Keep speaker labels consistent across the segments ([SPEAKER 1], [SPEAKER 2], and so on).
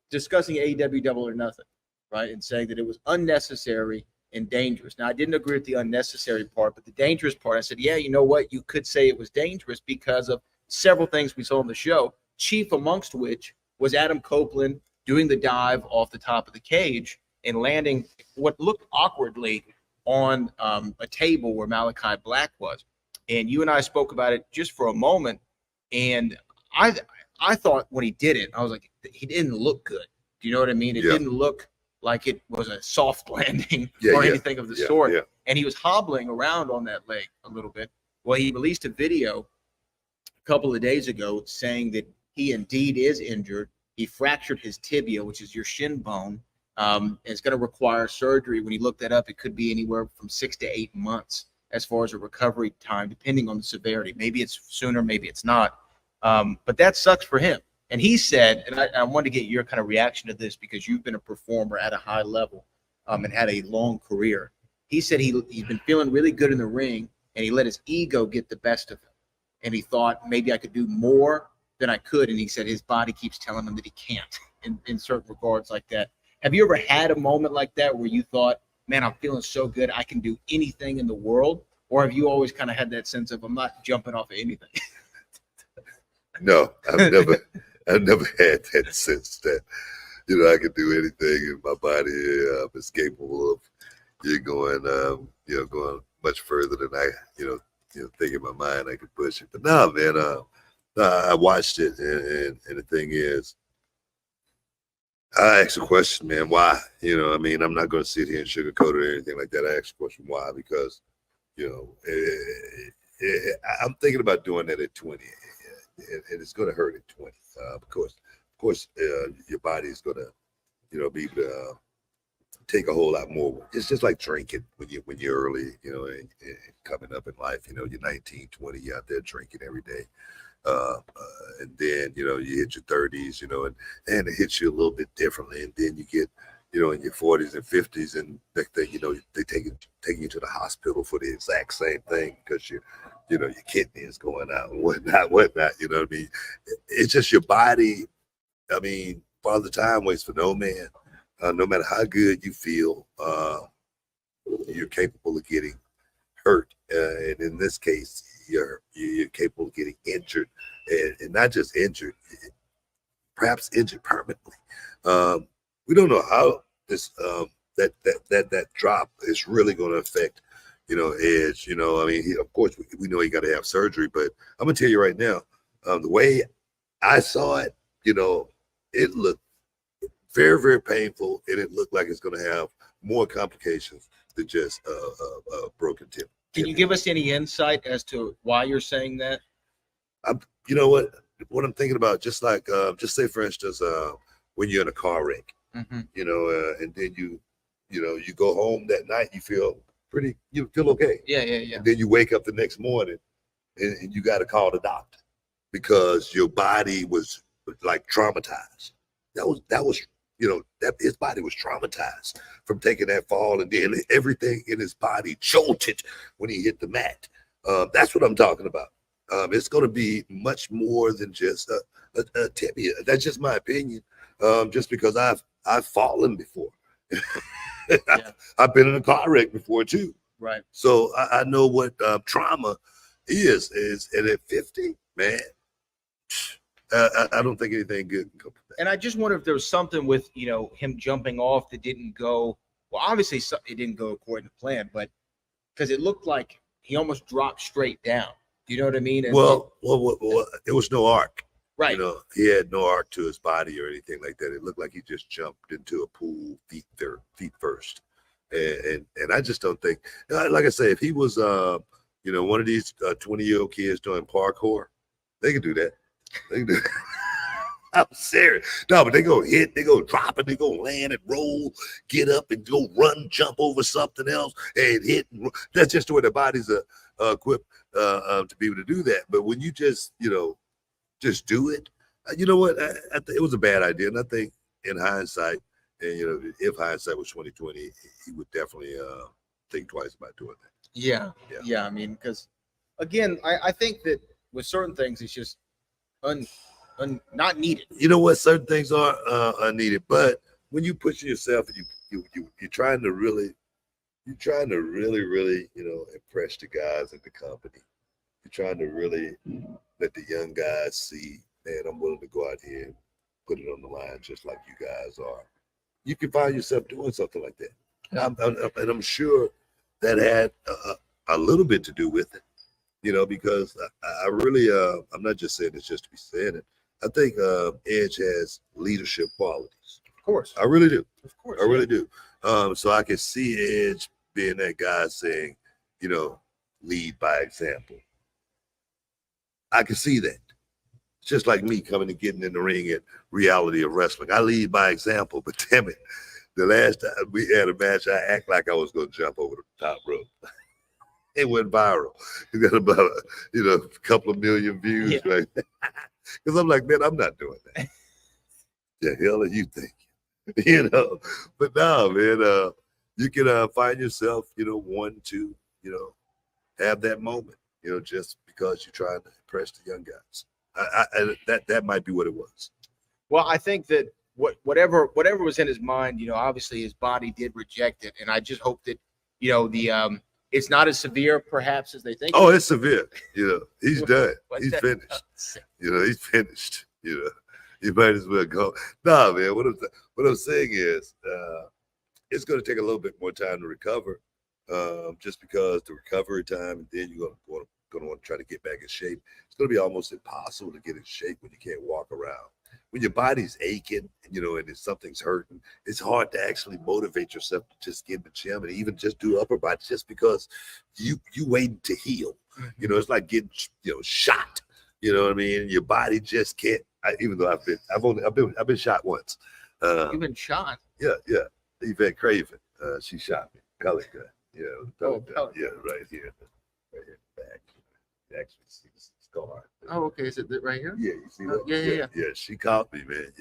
[SPEAKER 1] discussing AEW Double or Nothing, right, and saying that it was unnecessary and dangerous. Now, I didn't agree with the unnecessary part, but the dangerous part, I said, yeah, you know what? You could say it was dangerous because of several things we saw on the show, chief amongst which was Adam Copeland doing the dive off the top of the cage and landing what looked awkwardly on a table where Malachi Black was. And you and I spoke about it just for a moment, and I thought when he did it, I was like, he didn't look good. Do you know what I mean? It didn't look like it was a soft landing or anything of the sort. Yeah. And he was hobbling around on that leg a little bit. Well, he released a video a couple of days ago saying that he indeed is injured. He fractured his tibia, which is your shin bone. And it's going to require surgery. When you look that up, it could be anywhere from 6 to 8 months as far as a recovery time, depending on the severity. Maybe it's sooner, maybe it's not. But that sucks for him. And he said, and I wanted to get your kind of reaction to this because you've been a performer at a high level and had a long career. He said he's been feeling really good in the ring, and he let his ego get the best of him. And he thought maybe I could do more than I could. And he said his body keeps telling him that he can't in certain regards like that. Have you ever had a moment like that where you thought, man, I'm feeling so good, I can do anything in the world? Or have you always kind of had that sense of I'm not jumping off of anything?
[SPEAKER 2] No, I've never had that sense that, I can do anything and my body is capable of going much further than I, think in my mind I could push it. But no, man, I watched it and the thing is, I asked a question, man, why? I'm not going to sit here and sugarcoat it or anything like that. I asked the question, why? Because, I'm thinking about doing that at 20, and it's going to hurt at 20. Of course, your body is going to, be able to take a whole lot more. It's just like drinking when you're early, and coming up in life. You're 19, 20, you're out there drinking every day. And then, you hit your 30s, and it hits you a little bit differently. And then you get, in your 40s and 50s, and next thing they take you to the hospital for the exact same thing because your kidney is going out and whatnot. You know what I mean? It's just your body. Father time waits for no man. No matter how good you feel, you're capable of getting hurt. And in this case, you're capable of getting injured, and not just injured, perhaps injured permanently. We don't know how this that drop is really going to affect, Edge. Of course, we know he got to have surgery, but I'm gonna tell you right now, the way I saw it, it looked very, very painful, and it looked like it's going to have more complications than just a broken tip.
[SPEAKER 1] Can you give us any insight as to why you're saying that?
[SPEAKER 2] You know what I'm thinking about, just like, just say for instance, when you're in a car wreck, mm-hmm. And then you go home that night, you feel okay.
[SPEAKER 1] Yeah.
[SPEAKER 2] And then you wake up the next morning and you got to call the doctor because your body was like traumatized. That was that his body was traumatized from taking that fall, and then everything in his body jolted when he hit the mat. That's what I'm talking about. It's going to be much more than just a tibia. That's just my opinion. Just because I've fallen before. Yeah. I've been in a car wreck before too.
[SPEAKER 1] Right.
[SPEAKER 2] So I know what trauma is, and at 50, man, I don't think anything good can come from that.
[SPEAKER 1] And I just wonder if there was something with, him jumping off that didn't go, well, obviously it didn't go according to plan, but because it looked like he almost dropped straight down. Do you know what I mean? And
[SPEAKER 2] well, it was no arc.
[SPEAKER 1] Right.
[SPEAKER 2] He had no arc to his body or anything like that. It looked like he just jumped into a pool feet first. And I just don't think, like I say, if he was, one of these 20-year-old kids doing parkour, they could do that. They can do that. I'm serious. No, but they go hit, they go drop it, they go land and roll, get up and go run, jump over something else and hit. That's just the way their bodies are equipped to be able to do that. But when you just just do it, you know what? I think it was a bad idea. And I think in hindsight, and if hindsight was 2020, he would definitely think twice about doing that.
[SPEAKER 1] Yeah. Because again, I think that with certain things, it's just not needed.
[SPEAKER 2] You know what? Certain things are unneeded, but when you push yourself and you're trying to really, impress the guys in the company. You're trying to really let the young guys see, man, I'm willing to go out here and put it on the line just like you guys are. You can find yourself doing something like that.
[SPEAKER 1] Yeah.
[SPEAKER 2] And I'm sure that had a little bit to do with it, because I really, I'm not just saying it's just to be saying it. I think Edge has leadership qualities.
[SPEAKER 1] Of course.
[SPEAKER 2] I really do.
[SPEAKER 1] Of course.
[SPEAKER 2] I really do. So I can see Edge being that guy saying, lead by example. I can see that. It's just like me coming and getting in the ring at Reality of Wrestling. I lead by example, but damn it, the last time we had a match, I act like I was going to jump over the top rope. It went viral. It got about, a couple of million views, right? Because I'm like, man, I'm not doing that. The hell are you thinking? But no, man, you can find yourself, wanting to, have that moment, just because you're trying to impress the young guys. That might be what it was.
[SPEAKER 1] Well, I think that whatever was in his mind, obviously his body did reject it, and I just hope that it's not as severe perhaps as they think.
[SPEAKER 2] Oh, it's severe. He's done. He's finished. He's finished. You might as well go. Nah, man. What I'm saying is, it's going to take a little bit more time to recover, just because the recovery time, and then you're going to want to try to get back in shape. It's going to be almost impossible to get in shape when you can't walk around. When your body's aching, and if something's hurting, it's hard to actually motivate yourself to just get in the gym and even just do upper body, just because you waiting to heal.
[SPEAKER 1] Mm-hmm.
[SPEAKER 2] It's like getting shot. You know what I mean? Your body just can't. Even though I've been shot once.
[SPEAKER 1] You've been shot?
[SPEAKER 2] Yeah. Yvette Craven, she shot me. Pellet gun.
[SPEAKER 1] Pellet gun.
[SPEAKER 2] Yeah, right here in the back. You actually see the scar.
[SPEAKER 1] Oh, okay. Is it right here?
[SPEAKER 2] Yeah, you see that?
[SPEAKER 1] Yeah.
[SPEAKER 2] Yeah, she caught me, man.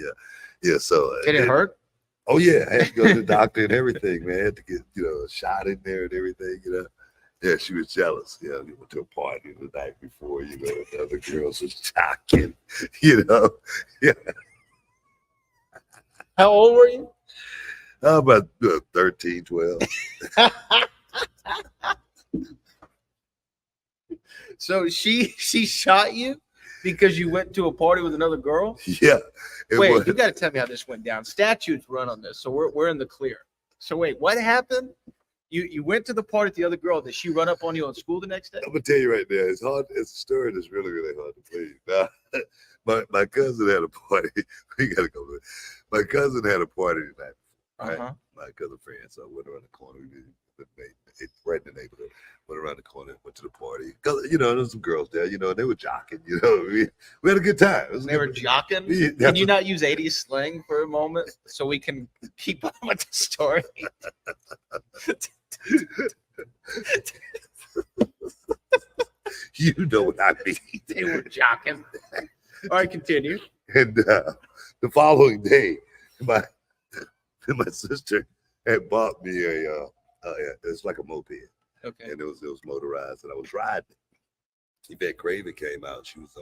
[SPEAKER 2] Yeah. So
[SPEAKER 1] did it hurt?
[SPEAKER 2] Oh yeah, I had to go to the doctor and everything, man. I had to get a shot in there and everything. Yeah, she was jealous. We went to a party the night before. The other girls was talking. Yeah.
[SPEAKER 1] How old were you?
[SPEAKER 2] About 13, 12.
[SPEAKER 1] So she shot you because you went to a party with another girl?
[SPEAKER 2] Yeah.
[SPEAKER 1] Wait, you got to tell me how this went down. Statutes run on this, so we're in the clear. So wait, what happened? You went to the party with the other girl. Did she run up on you on school the next day?
[SPEAKER 2] I'm gonna tell you right there. It's hard. It's a story that's really, really hard to believe. Now, my cousin had a party. We gotta go with it. My cousin had a party tonight. Right?
[SPEAKER 1] Uh-huh.
[SPEAKER 2] My cousin friend. So I went around the corner. Right in the neighborhood. Went around the corner, went to the party. Cause there was some girls there. They were jocking. We had a good time.
[SPEAKER 1] They were jocking. Can you not use 80s slang for a moment so we can keep up with the story?
[SPEAKER 2] You know what I mean.
[SPEAKER 1] They were jocking. All right, continue.
[SPEAKER 2] And the following day, my sister had bought me it's like a moped.
[SPEAKER 1] Okay.
[SPEAKER 2] And it was motorized, and I was riding. Yvette Craven came out. She was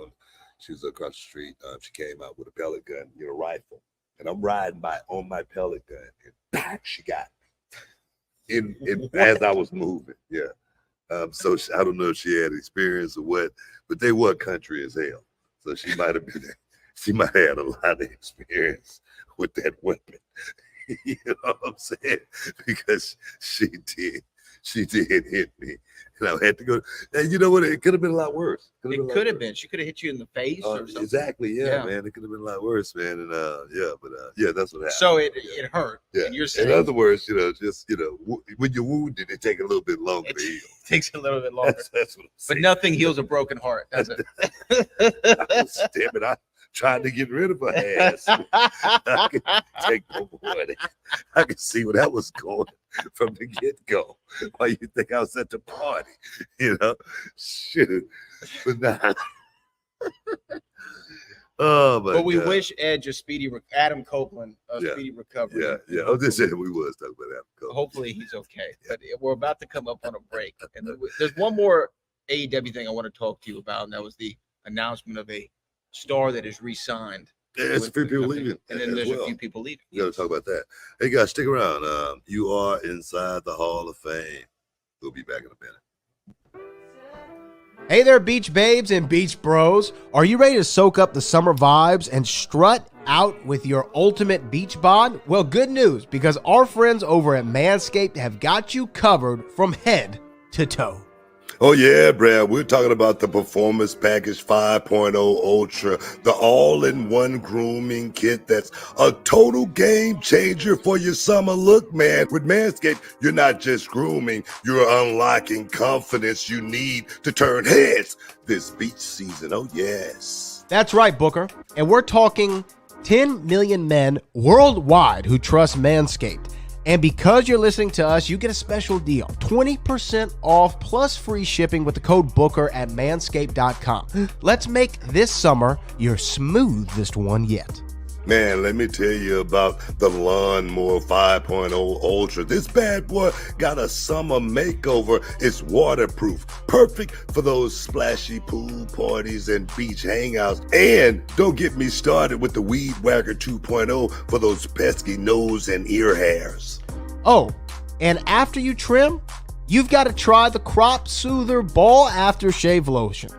[SPEAKER 2] across the street. She came out with a pellet gun, rifle, and I'm riding on my pellet gun, and back she got me. In as I was moving, yeah. So I don't know if she had experience or what, but they were country as hell. So she might have had a lot of experience with that weapon. You know what I'm saying? Because she did hit me, and I had to go. And you know what? It could have been a lot worse.
[SPEAKER 1] It could have been. She could have hit you in the face or something.
[SPEAKER 2] Exactly. Yeah, man. It could have been a lot worse, man. And that's what happened.
[SPEAKER 1] So it hurt.
[SPEAKER 2] Yeah.
[SPEAKER 1] And you're saying,
[SPEAKER 2] in other words, when you're wounded, it takes a little bit longer to heal.
[SPEAKER 1] It takes a little bit longer.
[SPEAKER 2] That's what I'm saying.
[SPEAKER 1] But nothing heals a broken heart, does it?
[SPEAKER 2] Damn it! I tried to get rid of her ass. I could take no more of that. I could see where that was going from the get-go. Why you think I was at the party? Shit. But nah. Oh my
[SPEAKER 1] But we
[SPEAKER 2] God.
[SPEAKER 1] wish Edge a Adam Copeland speedy recovery.
[SPEAKER 2] Yeah. Oh, this is we was talking about Adam Copeland.
[SPEAKER 1] Hopefully he's okay. But we're about to come up on a break, and there's one more AEW thing I want to talk to you about, and that was the announcement of a star that is re-signed.
[SPEAKER 2] There's a few people leaving.
[SPEAKER 1] And then there's a few people leaving.
[SPEAKER 2] We got to talk about that. Hey, guys, stick around. You are inside the Hall of Fame. We'll be back in a minute.
[SPEAKER 3] Hey there, beach babes and beach bros. Are you ready to soak up the summer vibes and strut out with your ultimate beach bod? Well, good news, because our friends over at Manscaped have got you covered from head to toe.
[SPEAKER 2] Oh, yeah, Brad. We're talking about the Performance Package 5.0 Ultra, the all-in-one grooming kit that's a total game changer for your summer look, man. With Manscaped, you're not just grooming, you're unlocking confidence you need to turn heads this beach season. Oh, yes.
[SPEAKER 3] That's right, Booker. And we're talking 10 million men worldwide who trust Manscaped. And because you're listening to us, you get a special deal. 20% off plus free shipping with the code Booker at manscaped.com. Let's make this summer your smoothest one yet.
[SPEAKER 2] Man, let me tell you about the Lawnmower 5.0 Ultra. This bad boy got a summer makeover. It's waterproof, perfect for those splashy pool parties and beach hangouts. And don't get me started with the Weed Whacker 2.0 for those pesky nose and ear hairs.
[SPEAKER 3] Oh, and after you trim, you've got to try the Crop Soother Ball Aftershave Lotion.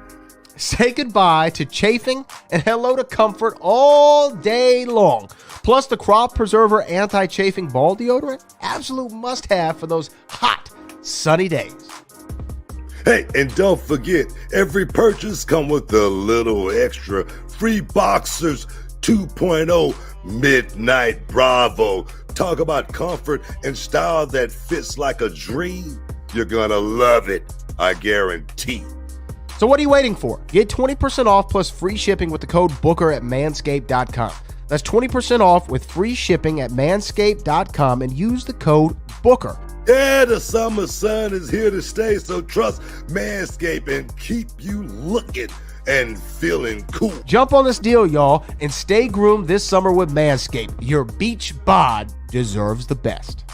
[SPEAKER 3] Say goodbye to chafing and hello to comfort all day long. Plus, the Crop Preserver Anti-Chafing Ball Deodorant, absolute must-have for those hot, sunny days.
[SPEAKER 2] Hey, and don't forget, every purchase comes with a little extra free Boxers 2.0 Midnight Bravo. Talk about comfort and style that fits like a dream. You're gonna love it, I guarantee.
[SPEAKER 3] So what are you waiting for? Get 20% off plus free shipping with the code Booker at manscaped.com. That's 20% off with free shipping at manscaped.com and use the code Booker.
[SPEAKER 2] Yeah, the summer sun is here to stay, so trust Manscaped and keep you looking and feeling cool.
[SPEAKER 3] Jump on this deal, y'all, and stay groomed this summer with Manscaped. Your beach bod deserves the best.